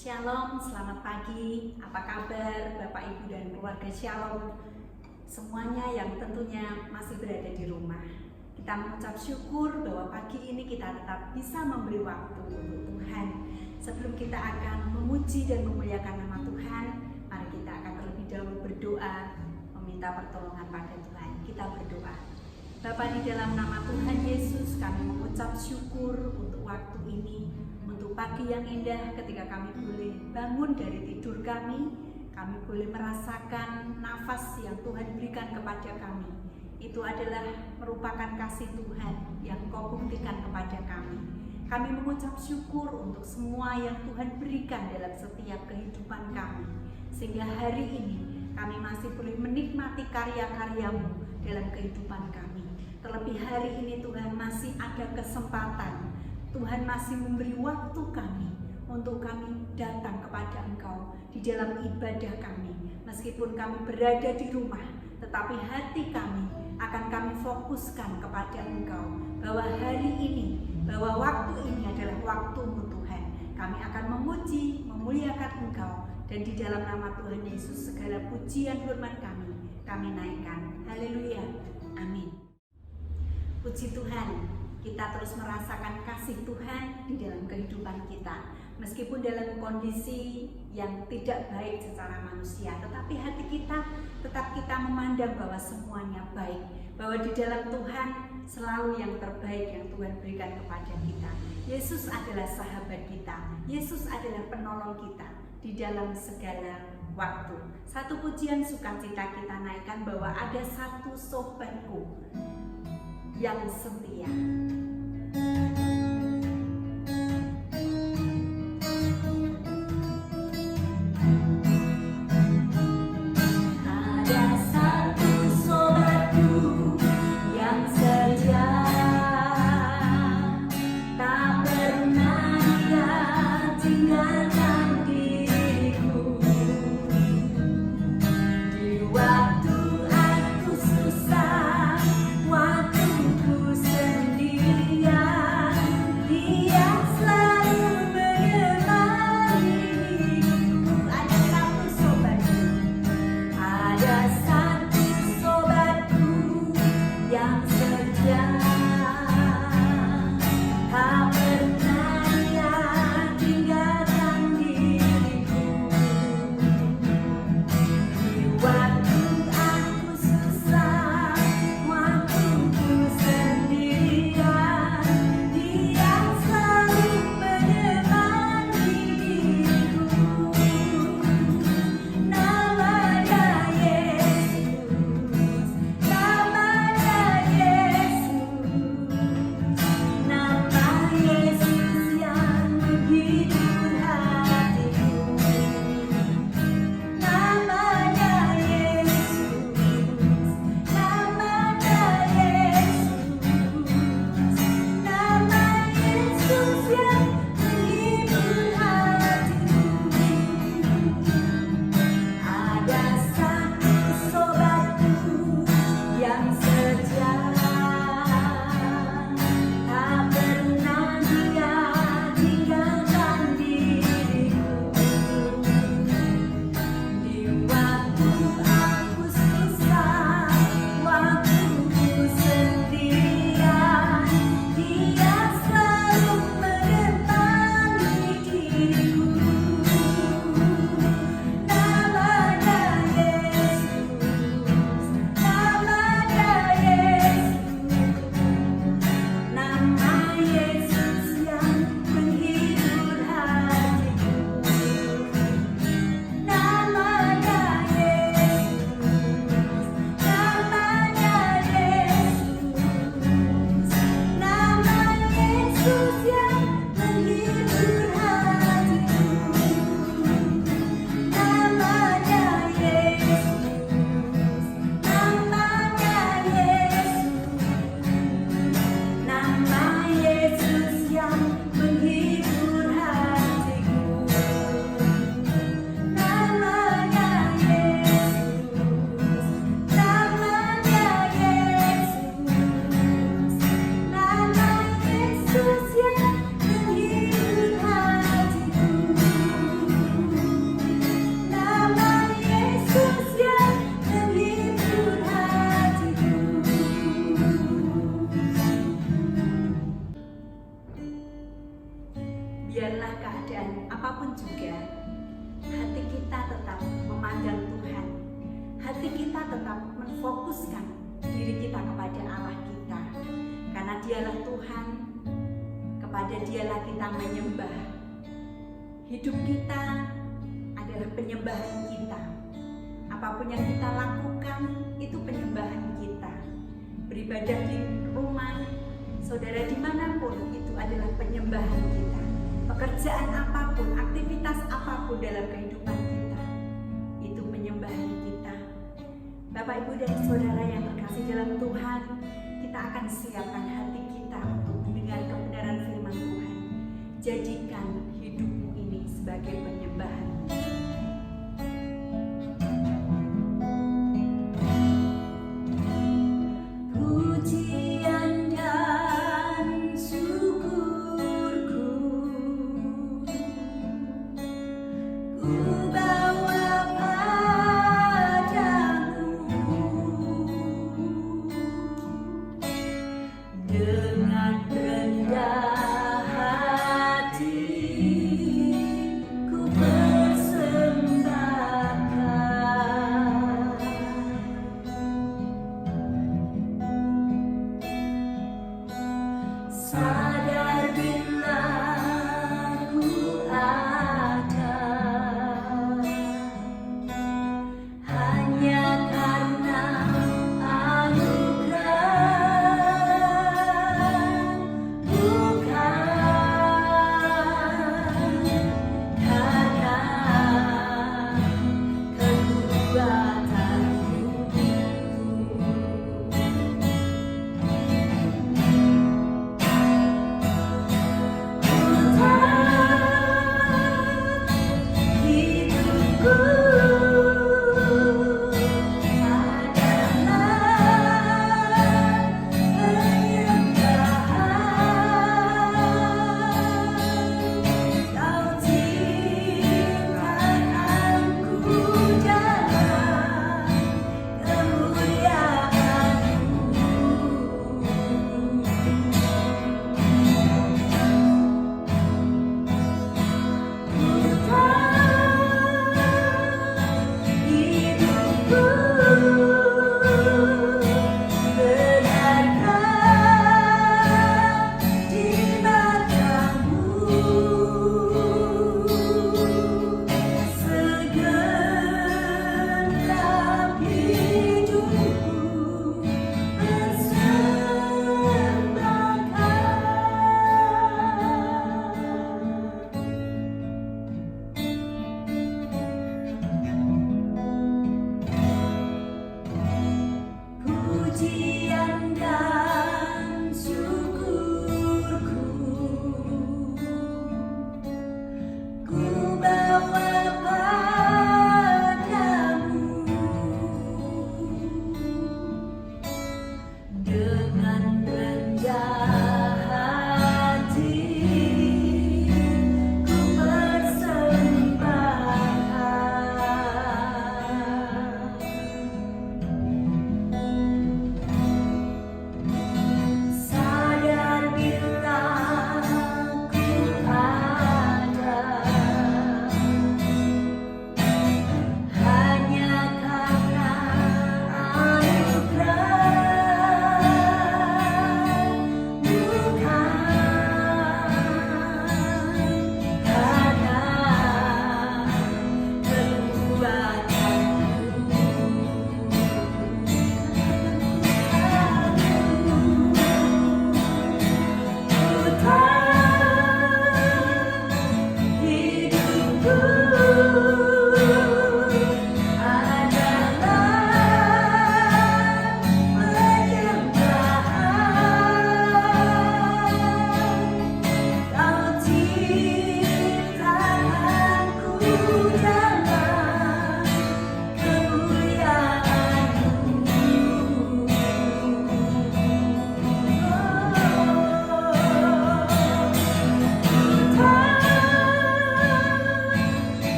Shalom, selamat pagi. Apa kabar Bapak Ibu dan keluarga Shalom? Semuanya yang tentunya masih berada di rumah. Kita mengucap syukur bahwa pagi ini kita tetap bisa memberi waktu untuk Tuhan. Sebelum kita akan memuji dan memuliakan nama Tuhan, mari kita akan terlebih dahulu berdoa, meminta pertolongan pada Tuhan. Kita berdoa. Bapa, di dalam nama Tuhan Yesus, kami mengucap syukur untuk waktu ini, untuk pagi yang indah ketika kami boleh bangun dari tidur kami boleh merasakan nafas yang Tuhan berikan kepada kami. Itu adalah merupakan kasih Tuhan yang Kau buktikan kepada kami. Kami mengucap syukur untuk semua yang Tuhan berikan dalam setiap kehidupan kami, sehingga hari ini kami masih boleh menikmati karya-karya-Mu dalam kehidupan kami. Terlebih hari ini Tuhan masih ada kesempatan, Tuhan masih memberi waktu kami untuk kami datang kepada Engkau di dalam ibadah kami. Meskipun kami berada di rumah, tetapi hati kami akan kami fokuskan kepada Engkau, bahwa hari ini, bahwa waktu ini adalah waktu-Mu Tuhan. Kami akan memuji, memuliakan Engkau, dan di dalam nama Tuhan Yesus segala pujian firman kami naikkan. Haleluya, amin. Puji Tuhan, kita terus merasakan kasih Tuhan di dalam kehidupan kita. Meskipun dalam kondisi yang tidak baik secara manusia, tetapi hati kita tetap kita memandang bahwa semuanya baik, bahwa di dalam Tuhan selalu yang terbaik yang Tuhan berikan kepada kita. Yesus adalah sahabat kita, Yesus adalah penolong kita di dalam segala waktu. Satu pujian sukacita kita naikkan bahwa ada satu sobatku yang setia. Waktu aku susah, waktuku sendiri. memfokuskan diri kita kepada Allah kita, karena Dialah Tuhan, kepada Dialah kita menyembah. Hidup kita adalah penyembahan kita. Apapun yang kita lakukan itu penyembahan kita. Beribadah di rumah, saudara dimanapun, itu adalah penyembahan kita. Pekerjaan apapun, aktivitas apapun dalam kehidupan kita, itu penyembahan kita. Bapak, Ibu, dan saudara yang terkasih dalam Tuhan, kita akan siapkan hati kita untuk mendengar kebenaran firman Tuhan. Jadikan hidupmu ini sebagai penyembahan. Pujian dan syukurku ku bawa dengan rendah hati ku persembahkan. Sadar bila ku ada hanya karena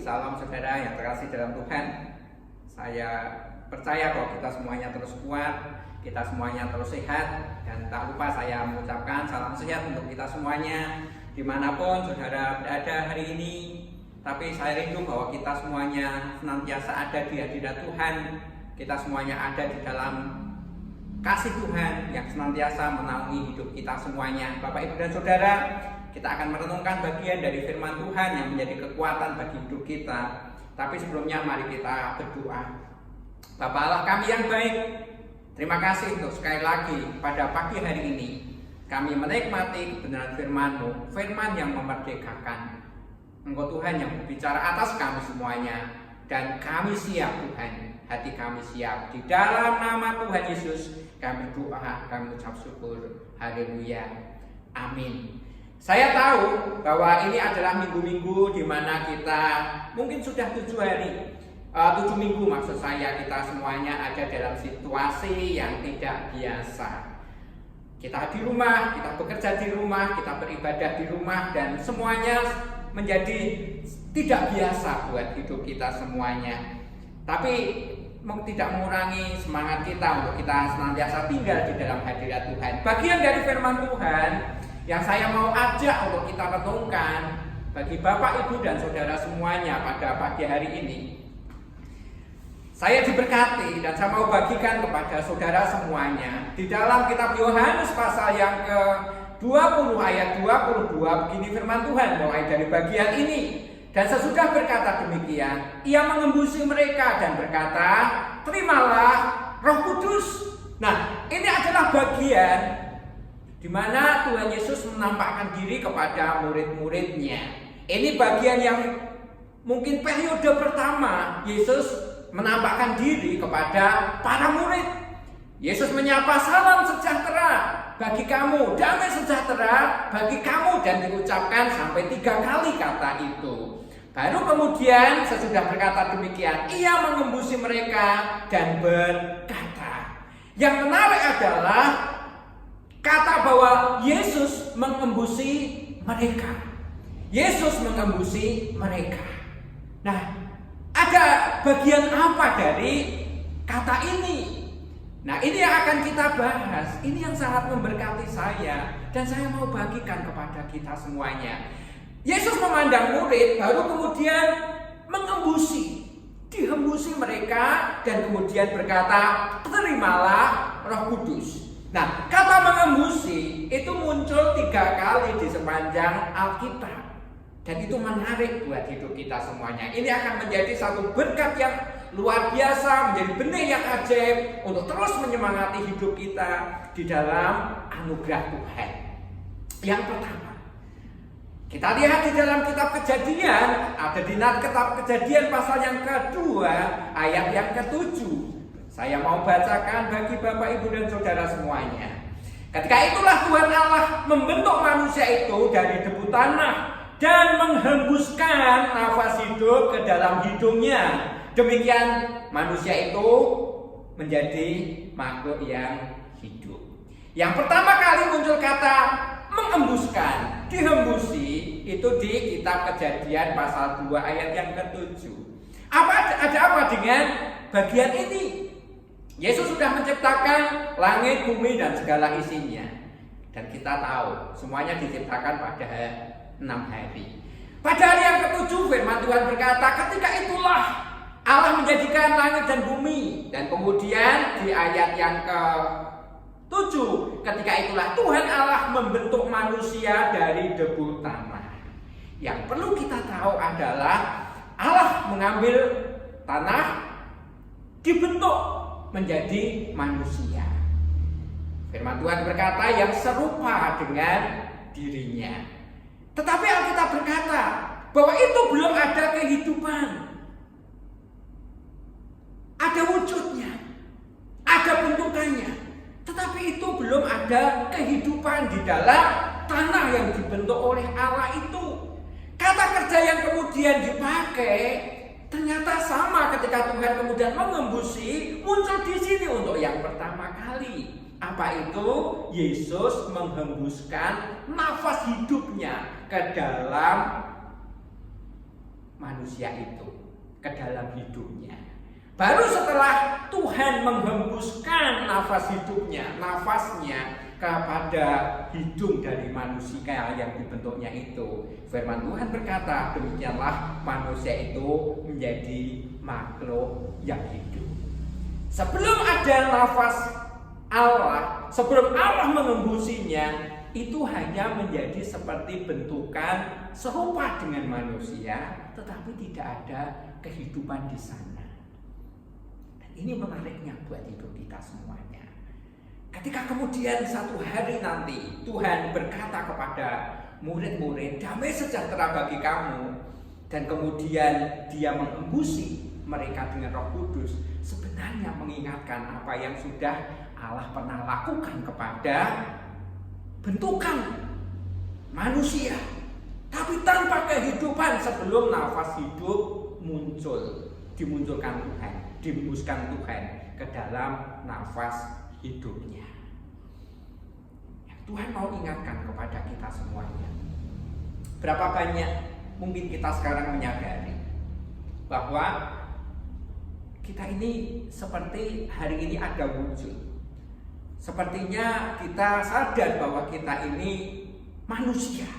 salam saudara yang terkasih dalam Tuhan. Saya percaya bahwa kita semuanya terus kuat, kita semuanya terus sehat, dan tak lupa saya mengucapkan salam sehat untuk kita semuanya dimanapun saudara berada hari ini. Tapi saya rindu bahwa kita semuanya senantiasa ada di hadirat Tuhan, kita semuanya ada di dalam kasih Tuhan yang senantiasa menaungi hidup kita semuanya. Bapak, Ibu, dan Saudara, kita akan merenungkan bagian dari firman Tuhan yang menjadi kekuatan bagi hidup kita. Tapi sebelumnya mari kita berdoa. Bapa Allah kami yang baik, terima kasih untuk sekali lagi pada pagi hari ini kami menikmati kebenaran firman-Mu, firman yang memerdekakan. Engkau Tuhan yang berbicara atas kami semuanya, dan kami siap Tuhan, hati kami siap. Di dalam nama Tuhan Yesus kami berdoa, kami ucap syukur. Haleluya, amin. Saya tahu bahwa ini adalah minggu-minggu di mana kita mungkin sudah 7 minggu maksud saya, kita semuanya ada dalam situasi yang tidak biasa. Kita di rumah, kita bekerja di rumah, kita beribadah di rumah, dan semuanya menjadi tidak biasa buat hidup kita semuanya. Tapi tidak mengurangi semangat kita untuk kita senantiasa tinggal di dalam hadirat Tuhan. Bagian dari firman Tuhan yang saya mau ajak untuk kita renungkan bagi Bapak, Ibu, dan Saudara semuanya pada pagi hari ini. Saya diberkati dan saya mau bagikan kepada saudara semuanya. Di dalam kitab Yohanes pasal yang ke-20 ayat 22 begini firman Tuhan mulai dari bagian ini. Dan sesudah berkata demikian, ia mengembusi mereka dan berkata, terimalah Roh Kudus. Nah, ini adalah bagian di mana Tuhan Yesus menampakkan diri kepada murid-muridnya. Ini bagian yang mungkin periode pertama Yesus menampakkan diri kepada para murid. Yesus menyapa, salam sejahtera bagi kamu, damai sejahtera bagi kamu, dan diucapkan sampai 3 kali kata itu. Baru kemudian sesudah berkata demikian, ia mengembusi mereka dan berkata. Yang menarik adalah kata bahwa Yesus mengembusi mereka. Yesus mengembusi mereka. Nah, ada bagian apa dari kata ini? Nah, ini yang akan kita bahas. Ini yang sangat memberkati saya, dan saya mau bagikan kepada kita semuanya. Yesus memandang murid, baru kemudian mengembusi, dihembusi mereka, dan kemudian berkata, terimalah Roh Kudus. Nah, kata mengembusi itu muncul 3 kali di sepanjang Alkitab. Dan itu menarik buat hidup kita semuanya. Ini akan menjadi satu berkat yang luar biasa, menjadi benih yang ajaib untuk terus menyemangati hidup kita di dalam anugerah Tuhan. Yang pertama, kita lihat di dalam kitab Kejadian, ada di kitab Kejadian pasal yang ke-2 ayat yang ke-7. Saya mau bacakan bagi Bapak, Ibu, dan Saudara semuanya. Ketika itulah Tuhan Allah membentuk manusia itu dari debu tanah dan menghembuskan nafas hidup ke dalam hidungnya. Demikian manusia itu menjadi makhluk yang hidup. Yang pertama kali muncul kata menghembuskan, dihembusi, itu di kitab Kejadian pasal 2 ayat yang ke-7. Ada apa dengan bagian ini? Yesus sudah menciptakan langit, bumi, dan segala isinya. Dan kita tahu semuanya diciptakan pada 6 hari. Pada hari yang ke-7 firman Tuhan berkata, ketika itulah Allah menjadikan langit dan bumi. Dan kemudian di ayat yang ke-7, ketika itulah Tuhan Allah membentuk manusia dari debu tanah. Yang perlu kita tahu adalah Allah mengambil tanah, dibentuk menjadi manusia. Firman Tuhan berkata yang serupa dengan dirinya. Tetapi Alkitab berkata bahwa itu belum ada kehidupan. Ada wujudnya, ada bentukannya, tetapi itu belum ada kehidupan di dalam tanah yang dibentuk oleh Allah itu. Kata kerja yang kemudian dipakai ternyata sama ketika Tuhan kemudian mengembusi, muncul di sini untuk yang pertama kali. Apa itu? Yesus menghembuskan nafas hidupnya ke dalam manusia itu ke dalam hidupnya. Baru setelah Tuhan menghembuskan nafas hidupnya, nafasnya kepada hidung dari manusia yang dibentuknya itu, firman Tuhan berkata, demikianlah manusia itu menjadi makhluk yang hidup. Sebelum ada nafas Allah, sebelum Allah mengembusinya, itu hanya menjadi seperti bentukan serupa dengan manusia, tetapi tidak ada kehidupan di sana. Dan ini menariknya buat hidup kita semuanya. Ketika kemudian satu hari nanti Tuhan berkata kepada murid-murid, damai sejahtera bagi kamu, dan kemudian Dia mengembusi mereka dengan Roh Kudus, sebenarnya mengingatkan apa yang sudah Allah pernah lakukan kepada bentukan manusia, tapi tanpa kehidupan sebelum nafas hidup muncul, dimunculkan Tuhan, dihembuskan Tuhan ke dalam nafas hidupnya. Tuhan mau ingatkan kepada kita semuanya. Berapa banyak mungkin kita sekarang menyadari bahwa kita ini seperti hari ini ada wujud. Sepertinya kita sadar bahwa kita ini manusia.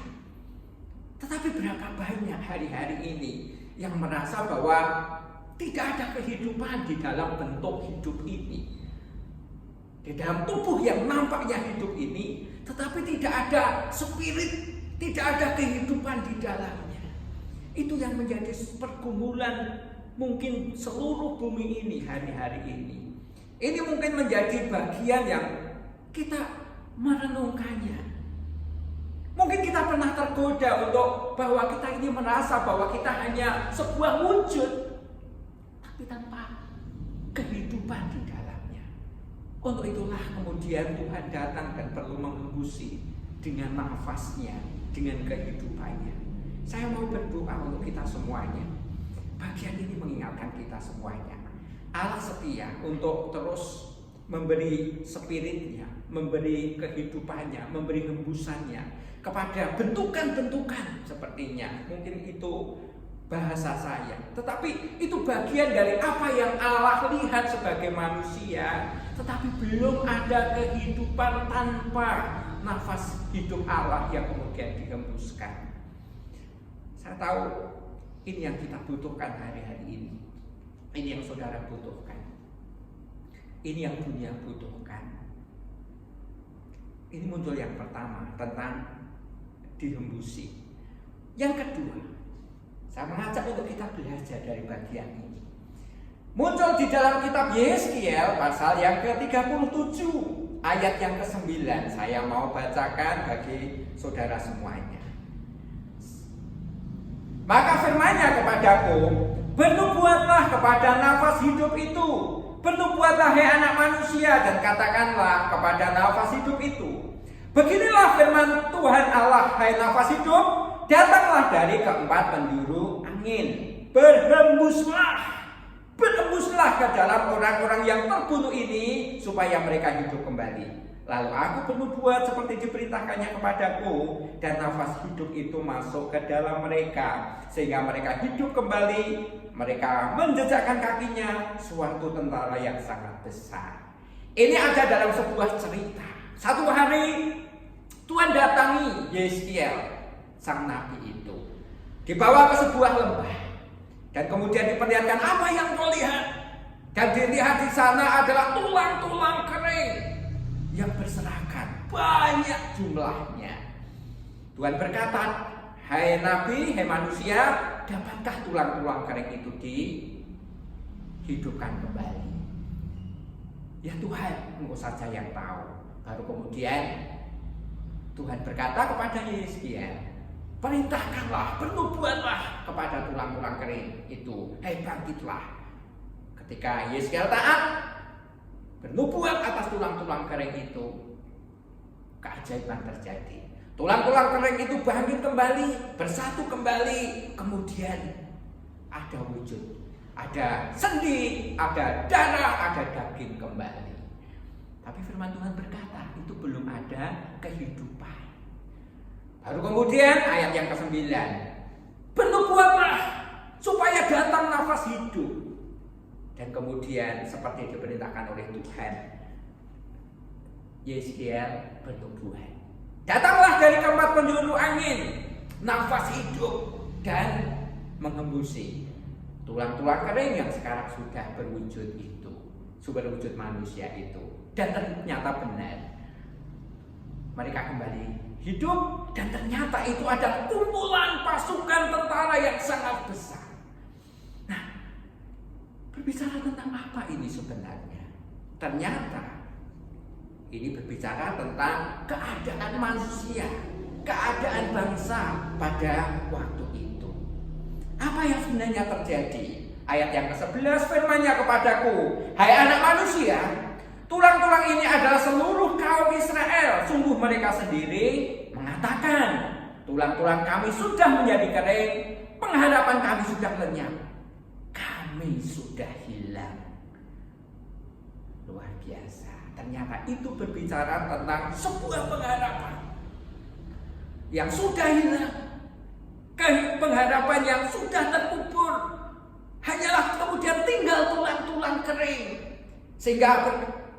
Tetapi berapa banyak hari-hari ini yang merasa bahwa tidak ada kehidupan di dalam bentuk hidup ini, di dalam tubuh yang nampaknya hidup ini, tetapi tidak ada spirit, tidak ada kehidupan di dalamnya. Itu yang menjadi pergumulan mungkin seluruh bumi ini hari-hari ini. Ini mungkin menjadi bagian yang kita merenungkannya. Mungkin kita pernah tergoda untuk bahwa kita ini merasa bahwa kita hanya sebuah wujud, tapi tanpa kehidupan di dalamnya. Untuk itulah kemudian Tuhan datang dan perlu mengembusi dengan nafasnya, dengan kehidupannya. Saya mau berdoa untuk kita semuanya. Bagian ini mengingatkan kita semuanya. Allah setia untuk terus memberi spiritnya, memberi kehidupannya, memberi hembusannya kepada bentukan-bentukan sepertinya. Mungkin itu bahasa saya, tetapi itu bagian dari apa yang Allah lihat sebagai manusia. Tetapi belum ada kehidupan tanpa nafas hidup Allah yang kemudian dihembuskan. Saya tahu ini yang kita butuhkan hari-hari ini. Ini yang saudara butuhkan. Ini yang dunia butuhkan. Ini muncul yang pertama tentang dihembusi. Yang kedua, saya mengajak untuk kita belajar dari bagian ini. Muncul di dalam kitab Yeskiel pasal yang ke-37 ayat yang ke-9. Saya mau bacakan bagi saudara semuanya. Maka firman-Nya kepadaku, bernubuatlah kepada nafas hidup itu. Bernubuatlah hai anak manusia, dan katakanlah kepada nafas hidup itu, beginilah firman Tuhan Allah, hai nafas hidup, datanglah dari keempat penjuru angin, berhembuslah ke dalam orang-orang yang terbunuh ini, supaya mereka hidup kembali. Lalu aku bernubuat seperti diperintahkannya kepadaku, dan nafas hidup itu masuk ke dalam mereka, sehingga mereka hidup kembali. Mereka menjejakkan kakinya suatu tentara yang sangat besar. Ini ada dalam sebuah cerita. Satu hari Tuhan datangi Yeskiel, sang nabi itu, dibawa ke sebuah lembah, dan kemudian diperlihatkan apa yang kau lihat. Dan dilihat di sana adalah tulang-tulang kering yang berserakan, banyak jumlahnya. Tuhan berkata, hai nabi, hai manusia, dapatkah tulang-tulang kering itu dihidupkan kembali? Ya Tuhan, Engkau saja yang tahu. Baru kemudian Tuhan berkata kepada Yeskiel, perintahkanlah, bernubuatlah kepada tulang-tulang kering itu, hai bangkitlah. Ketika Yeskiel taat, bernubuat atas tulang-tulang kering itu, keajaiban terjadi. Tulang-tulang kering itu bangkit kembali, bersatu kembali. Kemudian ada wujud, ada sendi, ada darah, ada daging kembali. Tapi firman Tuhan berkata, itu belum ada kehidupan. Baru kemudian ayat yang ke-9, bernubuatlah supaya datang nafas hidup. Dan kemudian seperti diperintahkan oleh Tuhan, Yeskiel bernubuat. Datanglah dari keempat penjuru angin nafas hidup dan mengembusi tulang-tulang kering yang sekarang sudah berwujud itu, berwujud manusia itu. Dan ternyata benar, mereka kembali hidup, dan ternyata itu ada kumpulan pasukan tentara yang sangat besar. Nah, berbicara tentang apa ini sebenarnya? Ternyata ini berbicara tentang keadaan manusia, keadaan bangsa pada waktu itu. Apa yang sebenarnya terjadi? Ayat yang ke-11 firman-Nya kepadaku, hai anak manusia, tulang-tulang ini adalah seluruh kaum Israel. Sungguh mereka sendiri mengatakan, tulang-tulang kami sudah menjadi kering, pengharapan kami sudah lenyap, kami sudah hilang. Luar biasa. Ternyata itu berbicara tentang sebuah pengharapan yang sudah hilang, pengharapan yang sudah terkubur, hanyalah kemudian tinggal tulang-tulang kering. Sehingga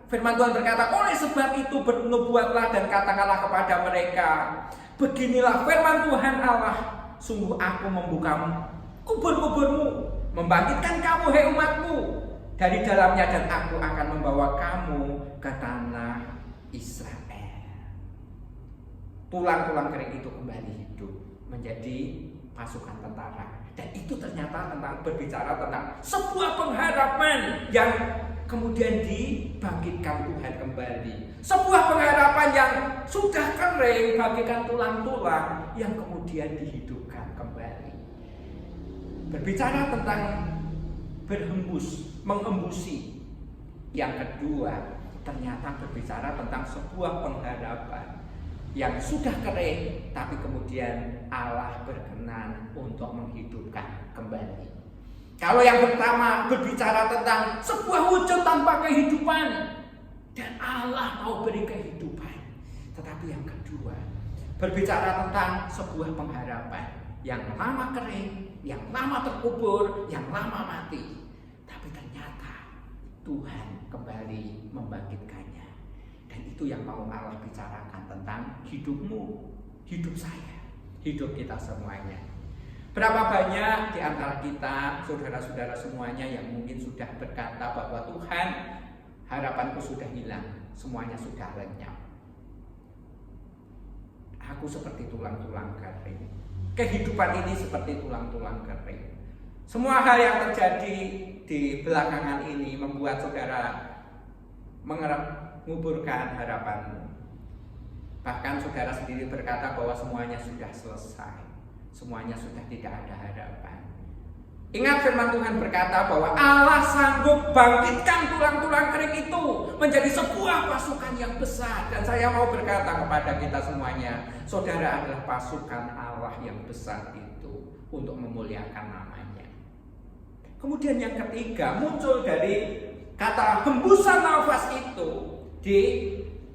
firman Tuhan berkata, oleh sebab itu bernubuatlah dan katakanlah kepada mereka, beginilah firman Tuhan Allah, sungguh aku membuka kubur-kuburmu, membangkitkan kamu hai umatku dari dalamnya, dan aku akan membawa kamu ke tanah Israel. Tulang-tulang kering itu kembali hidup menjadi pasukan tentara. Dan itu ternyata berbicara tentang sebuah pengharapan yang kemudian dibangkitkan Tuhan kembali. Sebuah pengharapan yang sudah kering bagaikan tulang-tulang yang kemudian dihidupkan kembali. Berbicara tentang mengembusi. Yang kedua, ternyata berbicara tentang sebuah pengharapan yang sudah kering, tapi kemudian Allah berkenan untuk menghidupkan kembali. Kalau yang pertama berbicara tentang sebuah wujud tanpa kehidupan, dan Allah mau beri kehidupan. Tetapi yang kedua berbicara tentang sebuah pengharapan yang lama kering, yang lama terkubur, yang lama mati, tapi ternyata Tuhan kembali membangkitkannya. Dan itu yang mau Allah bicarakan tentang hidupmu, hidup saya, hidup kita semuanya. Berapa banyak di antara kita, saudara-saudara semuanya, yang mungkin sudah berkata bahwa Tuhan, harapanku sudah hilang, semuanya sudah lenyap. Aku seperti tulang-tulang kering. Kehidupan ini seperti tulang-tulang kering. Semua hal yang terjadi di belakangan ini membuat saudara menguburkan harapanmu. Bahkan saudara sendiri berkata bahwa semuanya sudah selesai, semuanya sudah tidak ada harapan. Ingat firman Tuhan berkata bahwa Allah sanggup bangkitkan tulang-tulang kering itu menjadi sebuah pasukan yang besar. Dan saya mau berkata kepada kita semuanya, saudara adalah pasukan Allah yang besar itu untuk memuliakan namanya. Kemudian yang ketiga muncul dari kata hembusan nafas itu di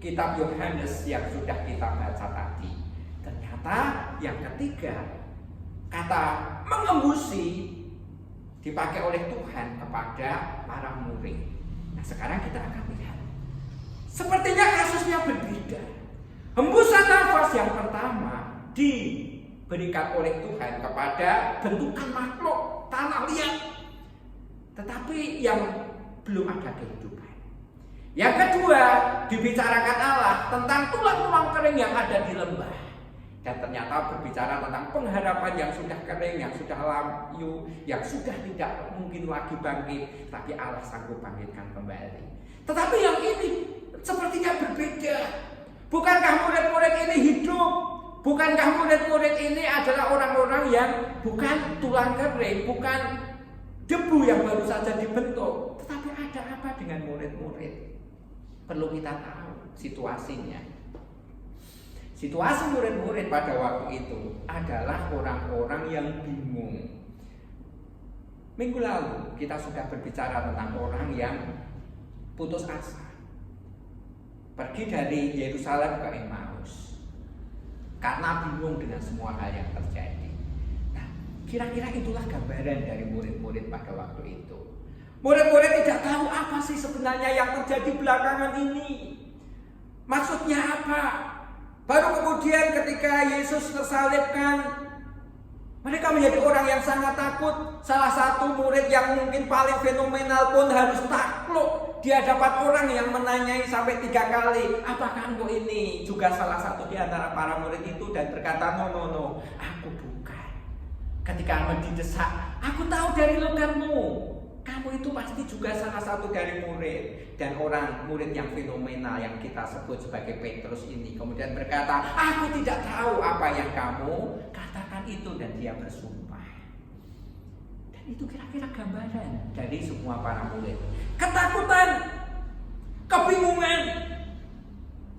kitab Yohanes yang sudah kita baca tadi. Ternyata yang ketiga, kata mengembusi dipakai oleh Tuhan kepada para murid. Nah, sekarang kita akan lihat. Sepertinya kasusnya berbeda. Hembusan nafas yang pertama diberikan oleh Tuhan kepada bentukan makhluk tanah liat, tetapi yang belum ada kehidupan. Yang kedua, dibicarakan Allah tentang tulang-tulang kering yang ada di lembah. Dan ternyata berbicara tentang pengharapan yang sudah kering, yang sudah layu, yang sudah tidak mungkin lagi bangkit, tapi Allah sanggup bangkitkan kembali. Tetapi yang ini sepertinya berbeda. Bukankah murid-murid ini hidup? Bukankah murid-murid ini adalah orang-orang yang bukan tulang kering, bukan debu yang baru saja dibentuk? Tetapi ada apa dengan murid-murid? Perlu kita tahu situasinya. Situasi murid-murid pada waktu itu adalah orang-orang yang bingung. Minggu lalu kita sudah berbicara tentang orang yang putus asa, pergi dari Yerusalem ke Emmaus karena bingung dengan semua hal yang terjadi. Nah, Kira-kira itulah gambaran dari murid-murid pada waktu itu. Murid-murid tidak tahu apa sih sebenarnya yang terjadi belakangan ini. Maksudnya apa? Baru kemudian ketika Yesus tersalibkan, mereka menjadi orang yang sangat takut. Salah satu murid yang mungkin paling fenomenal pun harus takluk di hadapan orang yang menanyai sampai 3 kali, apakah engkau ini juga salah satu di antara para murid itu, dan berkata, no, aku bukan. Ketika Ahmad didesak, aku tahu dari logatmu, kamu itu pasti juga salah satu dari murid. Dan orang murid yang fenomenal yang kita sebut sebagai Petrus ini kemudian berkata, aku tidak tahu apa yang kamu katakan itu, dan dia bersumpah. Dan itu kira-kira gambaran dari semua para murid. Ketakutan, kebingungan,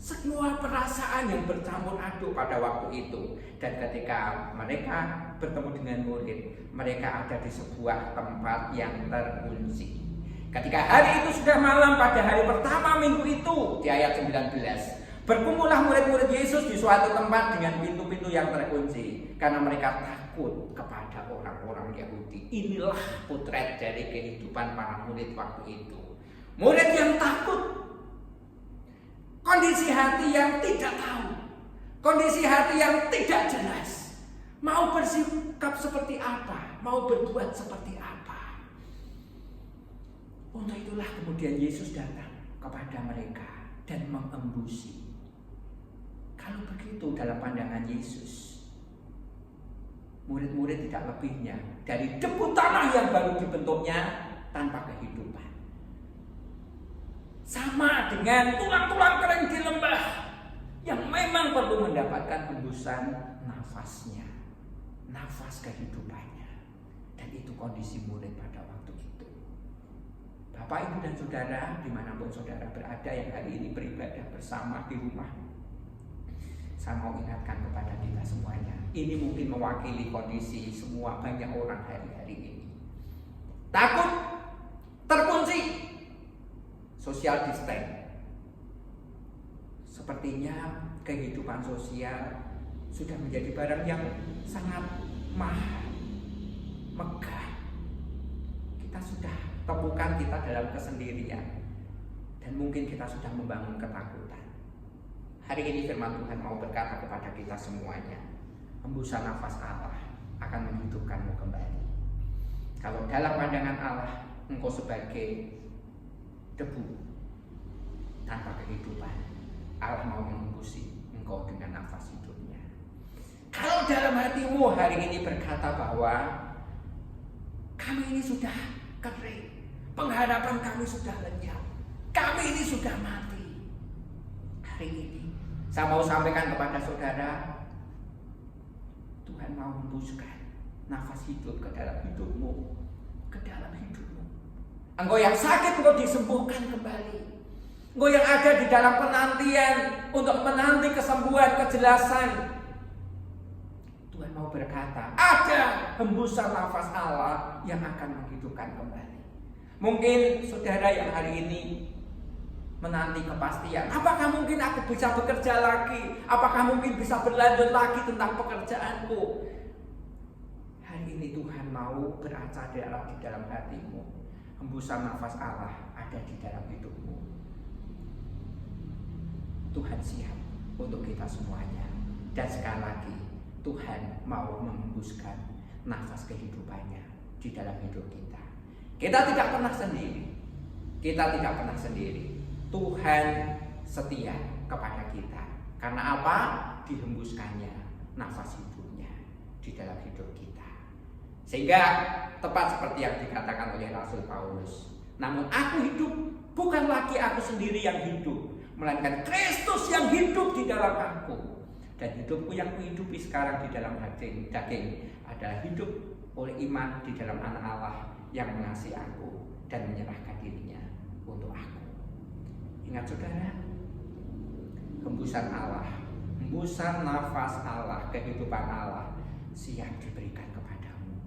semua perasaan yang bercampur aduk pada waktu itu. Dan ketika mereka bertemu dengan murid, mereka ada di sebuah tempat yang terkunci. Ketika hari itu sudah malam pada hari pertama minggu itu, di ayat 19, berkumpullah murid-murid Yesus di suatu tempat dengan pintu-pintu yang terkunci, karena mereka takut kepada orang-orang Yahudi. Inilah potret dari kehidupan para murid waktu itu. Murid yang takut, kondisi hati yang tidak tahu, kondisi hati yang tidak jelas, mau bersikap seperti apa, mau berbuat seperti apa. Untuk itulah kemudian Yesus datang kepada mereka dan mengembusi. Kalau begitu dalam pandangan Yesus, murid-murid tidak lebihnya dari debu tanah yang baru dibentuknya tanpa kehidupan. Sama dengan tulang-tulang kering di lembah yang memang perlu mendapatkan hembusan nafasnya, nafas kehidupannya. Dan itu kondisi murid pada waktu itu. Bapak, Ibu, dan Saudara, dimanapun Saudara berada yang hari ini beribadah bersama di rumah, saya mau ingatkan kepada kita semuanya, ini mungkin mewakili kondisi semua banyak orang hari-hari ini. Takut, terkunci, social distance. Sepertinya kehidupan sosial sudah menjadi barang yang sangat mahal, megah. Kita sudah temukan kita dalam kesendirian, dan mungkin kita sudah membangun ketakutan. Hari ini firman Tuhan mau berkata kepada kita semuanya, hembusan nafas Allah akan menghidupkanmu kembali. Kalau dalam pandangan Allah engkau sebagai debu tanpa kehidupan, Allah mau menghembusi engkau dengan nafas hidupnya. Kalau dalam hatimu hari ini berkata bahwa kami ini sudah kering, pengharapan kami sudah lenyap, kami ini sudah mati, hari ini saya mau sampaikan kepada saudara, Tuhan mau hembuskan nafas hidup ke dalam hidupmu, ke dalam hidupmu. Engkau yang sakit, engkau disembuhkan kembali. Engkau yang ada di dalam penantian untuk menanti kesembuhan, kejelasan, Tuhan mau berkata, ada hembusan nafas Allah yang akan menghidupkan kembali. Mungkin saudara yang hari ini menanti kepastian, apakah mungkin aku bisa bekerja lagi? Apakah mungkin bisa berlanjut lagi tentang pekerjaanku? Hari ini Tuhan mau beracadara di dalam hatimu. Hembusan nafas Allah ada di dalam hidupmu. Tuhan siap untuk kita semuanya. Dan sekali lagi, Tuhan mau menghembuskan nafas kehidupannya di dalam hidup kita. Kita tidak pernah sendiri. Kita tidak pernah sendiri. Tuhan setia kepada kita. Karena apa? Dihembuskannya nafas hidupnya di dalam hidup kita. Sehingga tepat seperti yang dikatakan oleh Rasul Paulus, namun aku hidup, bukan lagi aku sendiri yang hidup, melainkan Kristus yang hidup di dalam aku. Dan hidupku yang kuhidupi sekarang di dalam daging adalah hidup oleh iman di dalam Anak Allah yang mengasihi aku dan menyerahkan dirinya untuk aku. Ingat saudara, hembusan Allah, hembusan nafas Allah, kehidupan Allah siap diberikan kepadamu.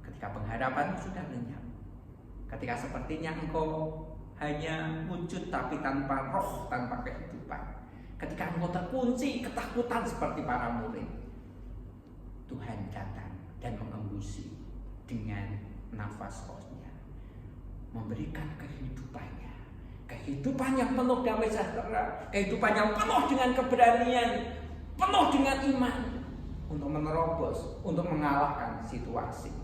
Ketika pengharapan sudah lenyap, ketika sepertinya engkau hanya wujud tapi tanpa roh, tanpa kehidupan, ketika engkau terkunci ketakutan seperti para murid, Tuhan datang dan mengembusi dengan nafas rohnya, memberikan kehidupan yang penuh damai sejahtera, kehidupan yang penuh dengan keberanian, penuh dengan iman untuk menerobos, untuk mengalahkan situasi.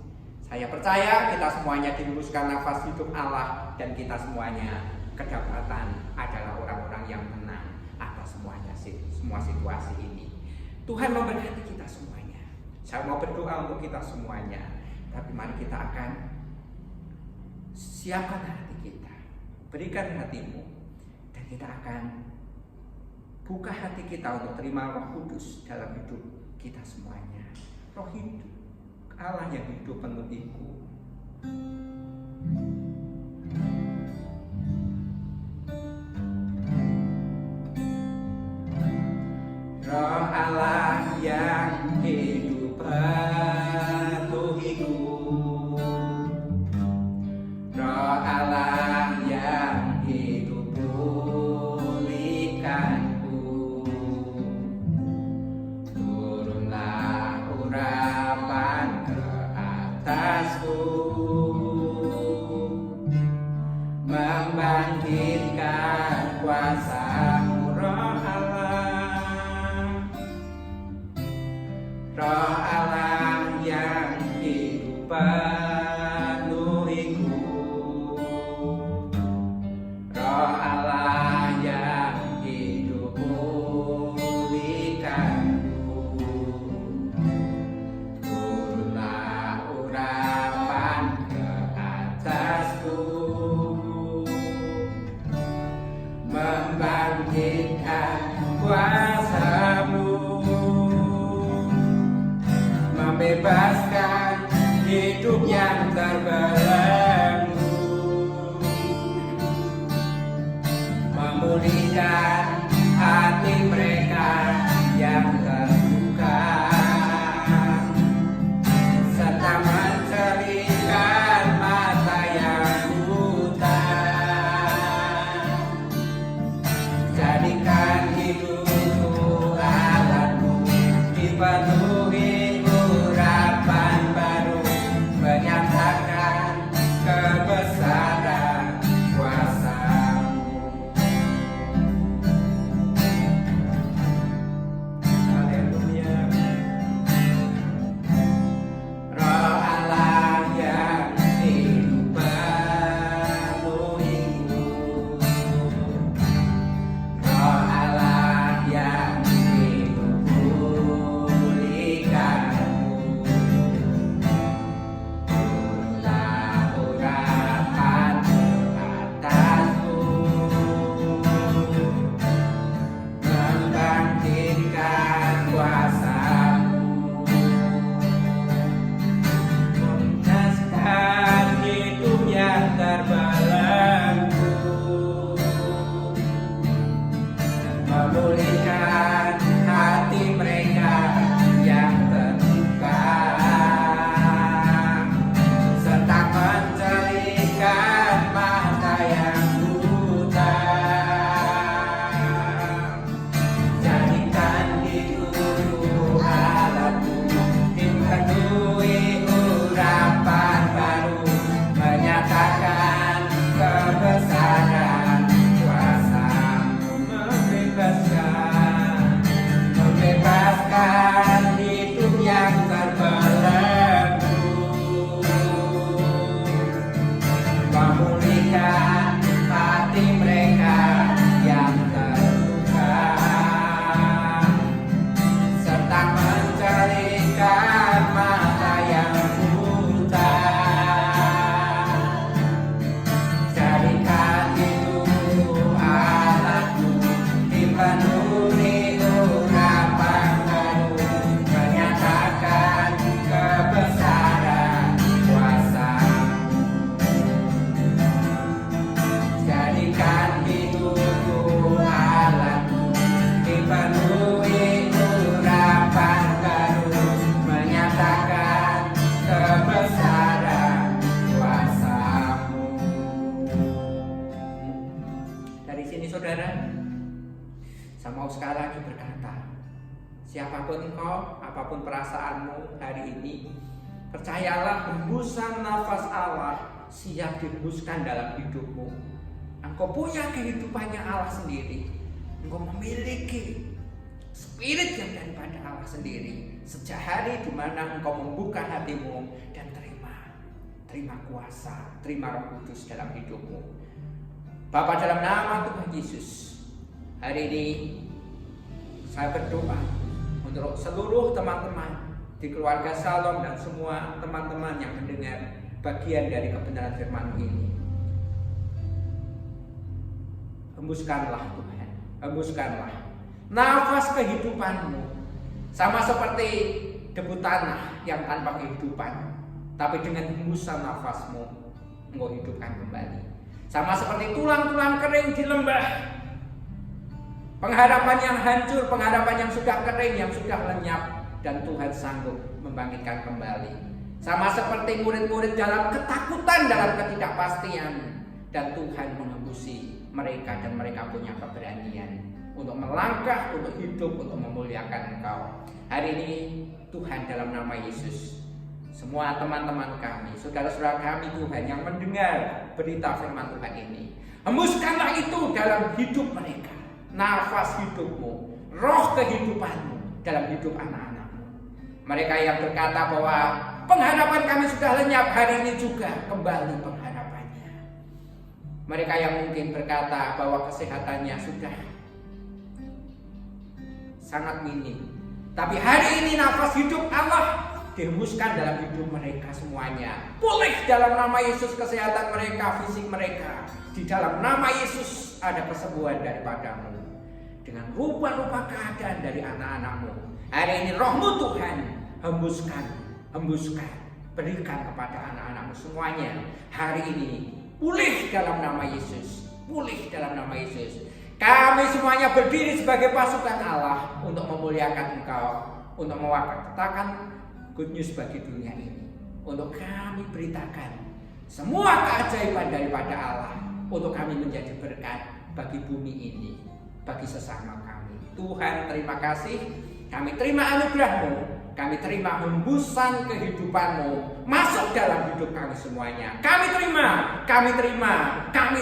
Saya percaya kita semuanya diluruskan nafas hidup Allah, dan kita semuanya kedapatan adalah orang-orang yang menang atas semua situasi ini. Tuhan memberkati kita semuanya. Saya mau berdoa untuk kita semuanya, tapi mari kita akan siapkan hati kita, berikan hatimu, dan kita akan buka hati kita untuk terima Roh Kudus dalam hidup kita semuanya. Roh hidup, Allah yang hidup penuhiku. Roh Allah yang hidup penuhiku, Roh Allah yang hidup pulihkanku, turunlah urapan ke atasku, membangkitkan kuasa-Mu Roh Allah, Roh Allah yang hidup penuhiku, Roh Allah yang hidup pulihkanku, turunlah urapan ke atasku, membangkitkan kuasa-Mu, membebaskan hidup yang terbelenggu, memulihkan hati mereka yang terluka, serta mencerihkan mata yang buta. Jadikan hidupku alatmu, dipenuhi urapan baru, menyatakan kebesaran kuasa-Mu. Haleluya. Roh Allah yang hidup penuhiku, Roh Allah yang hidup pulihkanku, turunlah urapan ke atasku, membangkitkan kuasa-Mu, mencerdaskan hidup yang terbelenggu, memulihkan hati mereka yang terluka, serta mencerihkan mata yang buta. Jadikan hidupku alatmu, dipenuhi urapan baru, menyatakan kebesaran kuasa-Mu, membebaskan hidup yang terbelenggu, memulihkan hati mereka yang terluka, serta mencerihkan mata yang buta. Jadikan hidupku alatmu, dipenuhi urapan baru, menyatakan kebesaran kuasa-Mu. Jadikan hidupku alatmu, dipenuhi urapan baru, menyatakan kebesaran kuasa-Mu. Dari sini saudara, saya mau sekali lagi berkata, siapapun engkau, apapun perasaanmu hari ini, Percayalah, hembusan nafas Allah siap dihembuskan dalam hidupmu. Engkau punya kehidupannya Allah sendiri. Engkau memiliki spirit yang daripada Allah sendiri. Sejak hari di mana engkau membuka hatimu dan terima kuasa, terima Roh Kudus dalam hidupmu. Bapa, dalam nama Tuhan Yesus, hari ini saya berdoa untuk seluruh teman-teman di keluarga Shalom dan semua teman-teman yang mendengar bagian dari kebenaran firman ini. Hembuskanlah Tuhan, hembuskanlah nafas kehidupanmu, sama seperti debu tanah yang tanpa kehidupan, tapi dengan hembusan nafasmu engkau hidupkan kembali. Sama seperti tulang-tulang kering di lembah, pengharapan yang hancur, pengharapan yang sudah kering, yang sudah lenyap, dan Tuhan sanggup membangkitkan kembali. Sama seperti murid-murid dalam ketakutan, dalam ketidakpastian, dan Tuhan mengembusi mereka, dan mereka punya keberanian untuk melangkah, untuk hidup, untuk memuliakan Engkau. Hari ini Tuhan, dalam nama Yesus, semua teman-teman kami, saudara-saudara kami Tuhan yang mendengar berita firman Tuhan ini, hembuskanlah itu dalam hidup mereka. Nafas hidupmu, roh kehidupanmu dalam hidup anak-anakmu. Mereka yang berkata bahwa pengharapan kami sudah lenyap, hari ini juga kembali pengharapannya. Mereka yang mungkin berkata bahwa kesehatannya sudah sangat minim, tapi hari ini nafas hidup Allah dihembuskan dalam hidup mereka semuanya. Pulih dalam nama Yesus kesehatan mereka, fisik mereka. Di dalam nama Yesus ada kesembuhan daripadamu. Dengan rupa-rupa keadaan dari anak-anakmu, hari ini Roh-Mu Tuhan hembuskan, berikan kepada anak-anakmu semuanya. Hari ini pulih dalam nama Yesus, pulih dalam nama Yesus. Kami semuanya berdiri sebagai pasukan Allah untuk memuliakan Engkau, untuk mewakilkan good news bagi dunia ini, untuk kami beritakan semua keajaiban daripada Allah, untuk kami menjadi berkat bagi bumi ini, bagi sesama kami. Tuhan, terima kasih. Kami terima anugerah-Mu, kami terima hembusan kehidupan-Mu masuk dalam hidup kami semuanya. Kami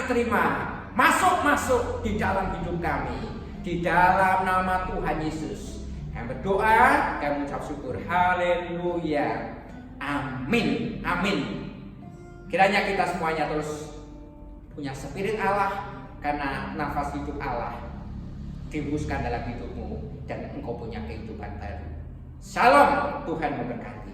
terima. Masuk di dalam hidup kami. Di dalam nama Tuhan Yesus kami berdoa, kami mengucap syukur. Haleluya. Amin. Kiranya kita semuanya terus punya spirit Allah, karena nafas hidup Allah dihembuskan dalam hidupmu dan engkau punya kehidupan baru. Shalom, Tuhan memberkati.